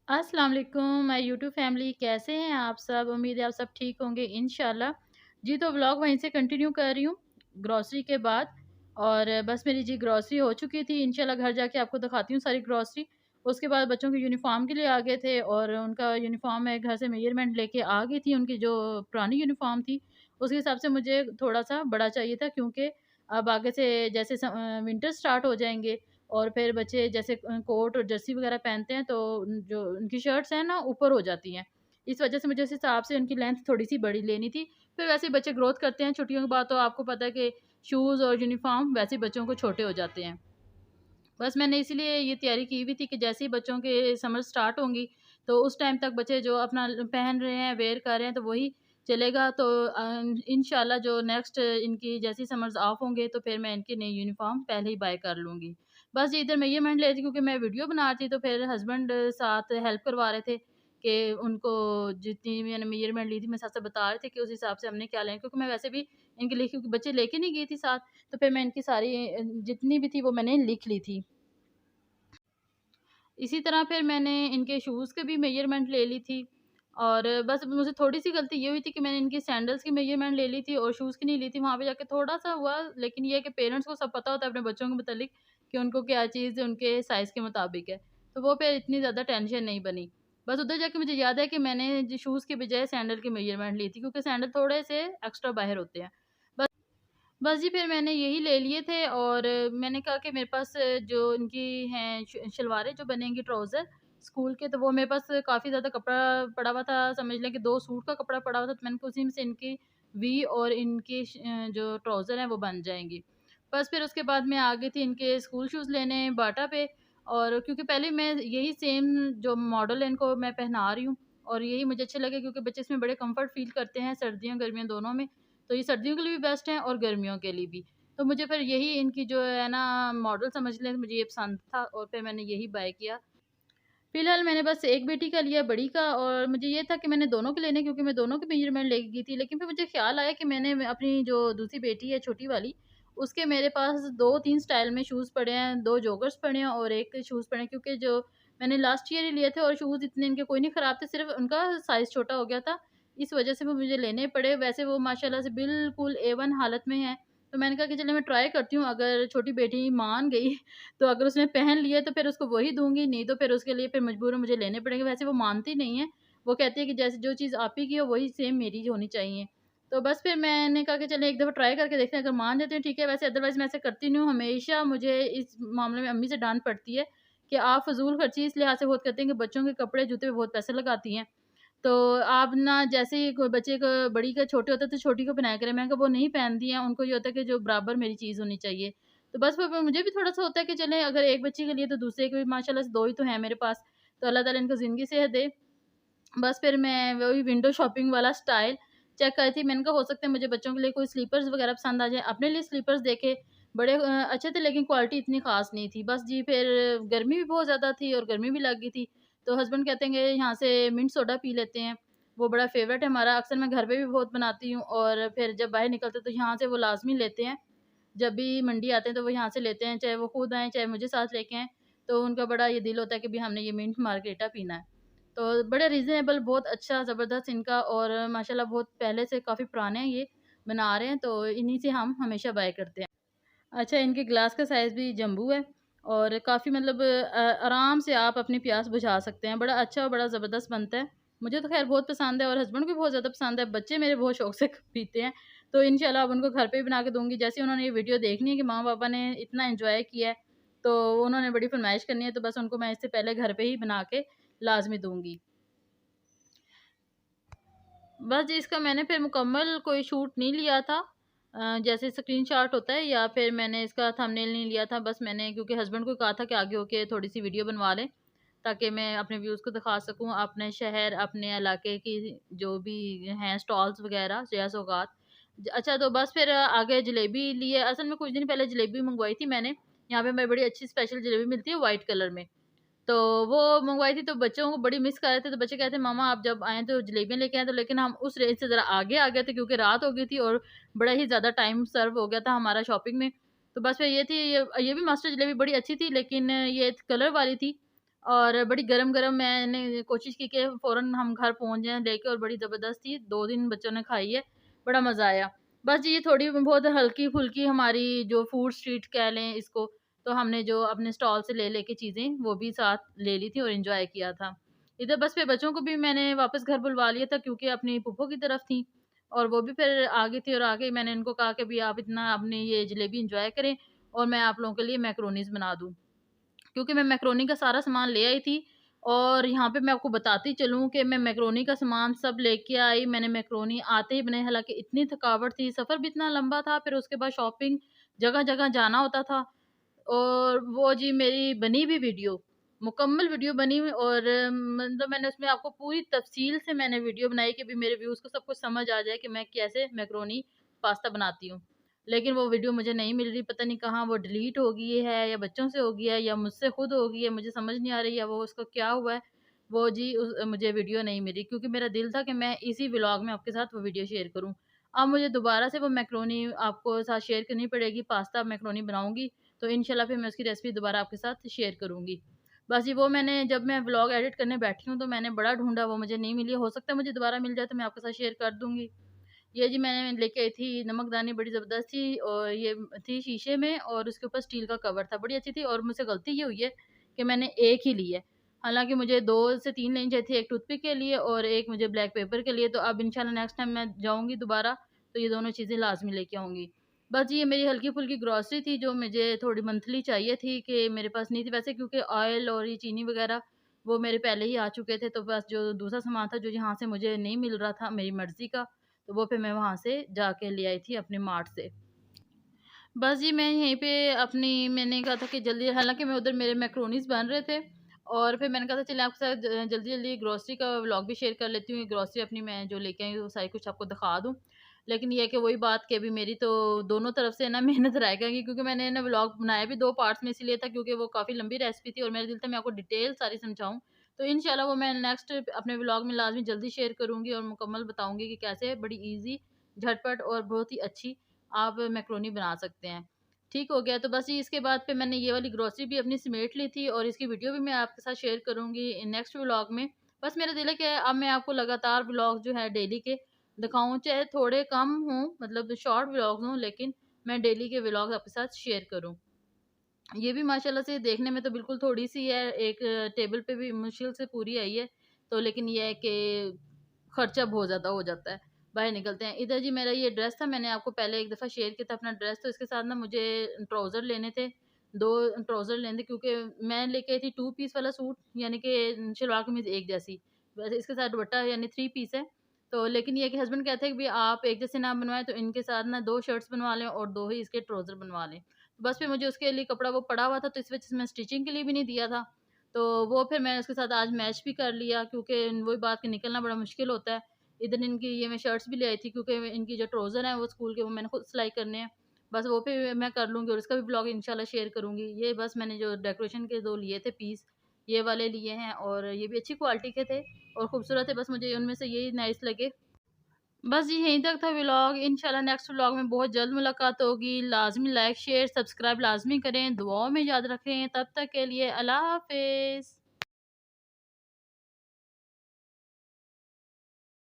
अस्सलाम वालेकुम my YouTube family, कैसे हैं आप सब? उम्मीद है आप सब ठीक होंगे इंशाल्लाह। जी, तो व्लॉग वहीं से कंटिन्यू कर रही हूँ ग्रॉसरी के बाद। और बस मेरी जी ग्रॉसरी हो चुकी थी। इंशाल्लाह घर जाके आपको दिखाती हूँ सारी ग्रॉसरी। उसके बाद बच्चों की यूनिफ़ॉर्म के लिए आ गए थे और उनका यूनिफ़ॉर्म मैं घर से मेजरमेंट लेके आ गई थी। उनकी जो पुरानी यूनिफ़ॉर्म थी, उसके हिसाब से मुझे थोड़ा-सा बड़ा चाहिए था, क्योंकि अब आगे से जैसे विंटर स्टार्ट हो जाएँगे और फिर बच्चे जैसे कोट और जर्सी वगैरह पहनते हैं, तो जो उनकी शर्ट्स हैं ना ऊपर हो जाती हैं। इस वजह से मुझे उस हिसाब से उनकी लेंथ थोड़ी-सी बड़ी लेनी थी। फिर वैसे ही बच्चे ग्रोथ करते हैं छुट्टियों के बाद, तो आपको पता है कि शूज़ और यूनिफ़ॉर्म वैसे ही बच्चों को छोटे हो जाते हैं। बस मैंने इसीलिए ये तैयारी की हुई थी कि जैसे ही बच्चों के समर स्टार्ट होंगी, तो उस टाइम तक बच्चे जो अपना पहन रहे हैं, वेयर कर रहे हैं, तो वही चलेगा। तो इंशाल्लाह जो नेक्स्ट इनकी जैसे ही समर्स ऑफ होंगे, तो फिर मैं इनकी नई यूनिफ़ॉर्म पहले ही बाय कर लूँगी। बस जी, इधर मेजरमेंट ले रही थी क्योंकि मैं वीडियो बना रही थी, तो फिर हस्बैंड साथ हेल्प करवा रहे थे कि उनको जितनी मैंने मेजरमेंट ली थी, मैं साथ-साथ बता रहे थे कि उस हिसाब से हमने क्या लेना है, क्योंकि मैं वैसे भी इनके लिए, क्योंकि बच्चे लेके नहीं गई थी साथ, तो फिर मैं इनकी सारी जितनी भी थी वो मैंने लिख ली थी। इसी तरह फिर मैंने इनके शूज़ के भी मेजरमेंट ले ली थी। और बस मुझे थोड़ी-सी गलती ये हुई थी कि मैंने इनकी सैंडल्स की मेजरमेंट ले ली थी और शूज़ की नहीं ली थी। वहाँ पे जाके थोड़ा-सा हुआ, लेकिन ये है कि पेरेंट्स को सब पता होता है अपने बच्चों के मुतालिक कि उनको क्या चीज़ उनके साइज़ के मुताबिक है। तो वो फिर इतनी ज़्यादा टेंशन नहीं बनी। बस उधर जाके मुझे याद है कि मैंने जो शूज़ की बजाय सैंडल की मेजरमेंट ली थी, क्योंकि सैंडल थोड़े-से एक्स्ट्रा बाहर होते हैं। बस बस जी, फिर मैंने यही ले लिए थे और मैंने कहा कि मेरे पास जो इनकी हैं शलवारें जो बनेंगी ट्राउज़र स्कूल के, तो वो मेरे पास काफ़ी ज़्यादा कपड़ा पड़ा हुआ था। समझ लें कि 2 सूट का कपड़ा पड़ा हुआ था, तो मैंने कहा उसी में से इनकी वी और इनकी जो ट्राउज़र हैं वो बन जाएँगी। बस फिर उसके बाद मैं आ गई थी इनके स्कूल शूज़ लेने बाटा पे। और क्योंकि पहले मैं यही सेम जो मॉडल है इनको मैं पहना रही हूँ और यही मुझे अच्छे लगे, क्योंकि बच्चे इसमें बड़े कम्फ़र्ट फ़ील करते हैं सर्दियों गर्मियों दोनों में। तो ये सर्दियों के लिए भी बेस्ट है और गर्मियों के लिए भी। तो मुझे फिर यही इनकी जो है ना मॉडल समझ लें, मुझे ये पसंद था और फिर मैंने यही बाय किया। फिलहाल मैंने बस एक बेटी का लिया, बड़ी का, और मुझे ये था कि मैंने दोनों के लेने, क्योंकि मैं दोनों के मेजरमेंट लेके गई थी। लेकिन फिर मुझे ख़्याल आया कि मैंने अपनी जो दूसरी बेटी है छोटी वाली, उसके मेरे पास 2-3 स्टाइल में शूज़ पड़े हैं, 2 जॉगर्स पड़े हैं और 1 शूज़ पड़े हैं, क्योंकि जो मैंने लास्ट ईयर ही लिए थे और शूज़ इतने इनके कोई नहीं ख़राब थे, सिर्फ़ उनका साइज़ छोटा हो गया था। इस वज़ह से वो मुझे लेने पड़े। वैसे वो माशाल्लाह से बिल्कुल A1 हालत में हैं। तो मैंने कहा कि चलो मैं ट्राई करती हूँ, अगर छोटी बेटी मान गई तो अगर उसने पहन लिए तो फिर उसको वही दूँगी, नहीं तो फिर उसके लिए फिर मजबूरन मुझे लेने पड़ेंगे। वैसे वो मानती नहीं है, वो कहती है कि जैसे जो चीज़ आप ही की हो वही सेम मेरी होनी चाहिए। तो बस फिर मैंने कहा कि चलिए एक दफ़ा ट्राई करके देखते हैं, अगर मान जाते हैं ठीक है, वैसे अदरवाइज़ मैं ऐसे करती नहीं हूँ। हमेशा मुझे इस मामले में अम्मी से डाँट पड़ती है कि आप फ़िज़ूल खर्ची इस लिहाज़ से बहुत करते हैं कि बच्चों के कपड़े जूते पे बहुत पैसे लगाती हैं। तो आप ना जैसे ही कोई बच्चे को बड़ी का छोटे होते हैं तो छोटी को पहनाया करें। मैंने कहा वो नहीं पहनती हैं, उनको ये होता है कि जो बराबर मेरी चीज़ होनी चाहिए। तो बस फिर मुझे भी थोड़ा-सा होता है कि चलें अगर एक बच्ची के लिए तो दूसरे के भी माशाल्लाह से 2 ही तो हैं मेरे पास। तो अल्लाह ताला इनको ज़िंदगी सेहत दे। बस फिर मैं वही विंडो शॉपिंग वाला स्टाइल चेक करी थी। मैंने कहा हो सकता है मुझे बच्चों के लिए कोई स्लीपर्स वगैरह पसंद आ जाए। अपने लिए स्लीपर्स देखे, बड़े अच्छे थे, लेकिन क्वालिटी इतनी ख़ास नहीं थी। बस जी, फिर गर्मी भी बहुत ज़्यादा थी और गर्मी भी लग गई थी। तो हस्बैंड कहते हैं कि यहाँ से मिंट सोडा पी लेते हैं, वो बड़ा फ़ेवरेट है हमारा। अक्सर मैं घर पे भी बहुत बनाती हूँ और फिर जब बाहर निकलते तो यहाँ से वो लाज़मी लेते हैं। जब भी मंडी आते हैं तो वो यहाँ से लेते हैं, चाहे वो खुद आएँ, चाहे मुझे साथ लेके आएँ। तो उनका बड़ा ये दिल होता है कि भई हमने ये मिंट मार्गरिटा पीना है। तो बड़े रीज़नेबल, बहुत अच्छा ज़बरदस्त इनका, और माशाल्लाह बहुत पहले से काफ़ी पुराने हैं ये, बना रहे हैं, तो इन्हीं से हम हमेशा बाय करते हैं। अच्छा, इनके ग्लास का साइज़ भी जंबू है और काफ़ी मतलब आराम से आप अपनी प्यास बुझा सकते हैं। बड़ा अच्छा और बड़ा ज़बरदस्त बनता है। मुझे तो ख़ैर बहुत पसंद है और हस्बैंड को भी बहुत ज़्यादा पसंद है। बच्चे मेरे बहुत शौक से पीते हैं। तो इंशाल्लाह अब उनको घर पे भी बना के दूँगी। जैसे ही उन्होंने ये वीडियो देखनी है कि माँ-पापा ने इतना एन्जॉय किया है, तो उन्होंने बड़ी फ़रमाइश करनी है, तो बस उनको मैं इससे पहले घर पे ही बना के लाज़मी दूँगी। बस जी, इसका मैंने फिर मुकम्मल कोई शूट नहीं लिया था। जैसे स्क्रीनशॉट होता है, या फिर मैंने इसका थंबनेल नहीं लिया था। बस मैंने क्योंकि हस्बैंड को कहा था कि आगे होके थोड़ी-सी वीडियो बनवा लें, ताकि मैं अपने व्यूज़ को दिखा सकूँ, अपने शहर, अपने इलाके की जो भी हैं स्टॉल्स वग़ैरह, ज़िया-सौगात। अच्छा, तो बस फिर आगे जलेबी लिए। असल में कुछ दिन पहले जलेबी मँगवाई थी मैंने। यहाँ पे मैं बड़ी अच्छी स्पेशल जलेबी मिलती है व्हाइट कलर में। तो वो मँगवाई थी, तो बच्चों को बड़ी मिस कर रहे थे, तो बच्चे कहते हैं मामा आप जब आएँ तो जलेबियाँ लेके आएँ, तो लेकिन हम उस रेंज से ज़रा आगे आ गए थे क्योंकि रात हो गई थी और बड़ा ही ज़्यादा टाइम सर्व हो गया था हमारा शॉपिंग में। तो बस फिर ये थी, ये भी मास्टर जलेबी बड़ी अच्छी थी, लेकिन ये कलर वाली थी और बड़ी गरम-गरम मैंने कोशिश की कि फ़ौरन हम घर पहुँच जाएँ लेके, और बड़ी ज़बरदस्त थी, 2 दिन बच्चों ने खाई है, बड़ा मज़ा आया। बस ये थोड़ी बहुत हल्की-फुल्की हमारी जो फूड स्ट्रीट कह लें इसको, तो हमने जो अपने स्टॉल से ले लेके चीज़ें वो भी साथ ले ली थी और एन्जॉय किया था। इधर बस फिर बच्चों को भी मैंने वापस घर बुलवा लिया था, क्योंकि अपनी फूफो की तरफ थी, और वो भी फिर आ गई थी, और आके मैंने उनको कहा कि भई आप इतना अपनी ये जलेबी एन्जॉय करें, और मैं आप लोगों के लिए मैकरोनीज़ बना दूँ। क्योंकि मैं मैकरोनी का सारा सामान ले आई थी, और यहाँ पे मैं आपको बताती चलूँ कि मैं मैकरोनी का सामान सब लेके आई। मैंने मैकरोनी आते ही बनाई, हालाँकि इतनी थकावट थी, सफ़र भी इतना लंबा था, फिर उसके बाद शॉपिंग, जगह-जगह जाना होता था। और वो जी मेरी बनी भी वीडियो, मुकम्मल वीडियो बनी हुई, और मतलब मैंने उसमें आपको पूरी तफ़सील से मैंने वीडियो बनाई कि भी मेरे व्यूअर्स को सब कुछ समझ आ जाए कि मैं कैसे मैकरोनी पास्ता बनाती हूँ। लेकिन वो वीडियो मुझे नहीं मिल रही, पता नहीं कहाँ वो डिलीट हो गई है, या बच्चों से हो गई है, या मुझसे खुद हो गई है, मुझे समझ नहीं आ रही है वो उसका क्या हुआ है। वो जी मुझे वीडियो नहीं मिली, क्योंकि मेरा दिल था कि मैं इसी व्लॉग में आपके साथ वो वीडियो शेयर करूँ। अब मुझे दोबारा से वो मैकरोनी आपको साथ शेयर करनी पड़ेगी, पास्ता मैकरोनी बनाऊँगी, तो इंशाल्लाह फिर मैं उसकी रेसिपी दोबारा आपके साथ शेयर करूँगी। बस ये वो मैंने जब मैं व्लॉग एडिट करने बैठी हूँ, तो मैंने बड़ा ढूँढा, वो मुझे नहीं मिली। हो सकता है मुझे दोबारा मिल जाए तो मैं आपके साथ शेयर कर दूँगी। ये जी मैंने लेके आई थी नमकदानी, बड़ी ज़बरदस्त थी, और ये थी शीशे में, और उसके ऊपर स्टील का कवर था, बड़ी अच्छी थी, और मुझसे गलती ये हुई है कि मैंने एक ही ली है। हालाँकि मुझे 2 से 3 लेनी चाहिए थी, एक टूथपिक के लिए और एक मुझे ब्लैक पेपर के लिए, तो अब इंशाल्लाह नेक्स्ट टाइम मैं जाऊँगी दोबारा, तो ये दोनों चीज़ें लाज़मी लेके आऊँगी। बस ये मेरी हल्की-फुल्की ग्रॉसरी थी, जो मुझे थोड़ी मंथली चाहिए थी, कि मेरे पास नहीं थी वैसे, क्योंकि ऑयल और ये चीनी वग़ैरह वो मेरे पहले ही आ चुके थे, तो बस जो दूसरा सामान था जो यहाँ से मुझे नहीं मिल रहा था मेरी मर्ज़ी का, तो वो फिर मैं वहाँ से जाके ले आई थी अपने मार्ट से। बस जी मैं यहीं पे अपनी मैंने कहा था कि जल्दी, हालाँकि मैं उधर मेरे मैकरोनीज़ बन रहे थे, और फिर मैंने कहा था चलिए आपके साथ जल्दी-जल्दी ग्रोसरी का व्लॉग भी शेयर कर लेती हूँ। ग्रोसरी अपनी मैं जो लेके आई हूँ, वो सारी कुछ आपको दिखा दूँ। लेकिन ये है कि वही बात कि अभी मेरी तो दोनों तरफ से ना मेहनत रह गई, क्योंकि मैंने ना व्लॉग बनाया भी 2 पार्ट्स में इसीलिए था, क्योंकि वो काफ़ी लंबी रेसिपी थी, और मेरा दिल था मैं आपको डिटेल सारी समझाऊँ। तो इंशाल्लाह वो मैं नेक्स्ट अपने व्लॉग में लाज़मी जल्दी शेयर करूँगी, और मुकम्मल बताऊँगी कि कैसे बड़ी ईज़ी, झटपट और बहुत ही अच्छी आप मैकरोनी बना सकते हैं। ठीक हो गया, तो बस ये इसके बाद फिर मैंने ये वाली ग्रोसरी भी अपनी समेट ली थी, और इसकी वीडियो भी मैं आपके साथ शेयर करूँगी नेक्स्ट व्लॉग में। बस मेरा दिल है कि अब मैं आपको लगातार व्लॉग जो है डेली के दिखाऊँ, चाहे थोड़े कम हों, मतलब शॉर्ट व्लॉग्स हों, लेकिन मैं डेली के व्लॉग आपके साथ शेयर करूँ। ये भी माशाल्लाह से देखने में तो बिल्कुल थोड़ी-सी है, एक टेबल पे भी मुश्किल से पूरी आई है। तो लेकिन ये है कि खर्चा बहुत ज़्यादा हो जाता है, बाहर निकलते हैं। इधर जी मेरा ये ड्रेस था, मैंने आपको पहले एक दफ़ा शेयर किया था अपना ड्रेस, तो इसके साथ ना मुझे ट्राउज़र लेने थे, 2 ट्राउज़र लेने थे, क्योंकि मैं लेके आई थी 2 पीस वाला सूट, यानी कि शलवार कमीज़ एक जैसी। वैसे इसके साथ दुपट्टा यानी 3 पीस है। तो लेकिन ये है कि हस्बैंड कहते हैं कि भई आप एक जैसे ना बनवाएँ, तो इनके साथ ना 2 शर्ट्स बनवा लें और 2 ही इसके ट्राउज़र बनवा लें। बस फिर मुझे उसके लिए कपड़ा वो पड़ा हुआ था, तो इस वजह से मैं स्टिचिंग के लिए भी नहीं दिया था। तो वो फिर मैंने उसके साथ आज मैच भी कर लिया, क्योंकि वही बात कि निकलना बड़ा मुश्किल होता है। इधर इनकी ये मैं शर्ट्स भी ले आई थी, क्योंकि इनकी जो ट्राउज़र हैं वो स्कूल के, वो मैंने खुद सिलाई करने हैं। बस वो फिर मैं कर लूँगी, और इसका भी ब्लॉग इंशाल्लाह शेयर करूँगी। ये बस मैंने जो डेकोरेशन के 2 लिए थे पीस, ये वाले लिए हैं, और ये भी अच्छी क्वालिटी के थे और खूबसूरत है। बस मुझे उनमें से यही नाइस लगे। बस जी यहीं तक था व्लॉग। इंशाल्लाह नेक्स्ट व्लॉग में बहुत जल्द मुलाकात होगी। लाज़मी लाइक, शेयर, सब्सक्राइब लाज़मी करें। दुआओं में याद रखें। तब तक के लिए अल्लाह हाफ़िज़।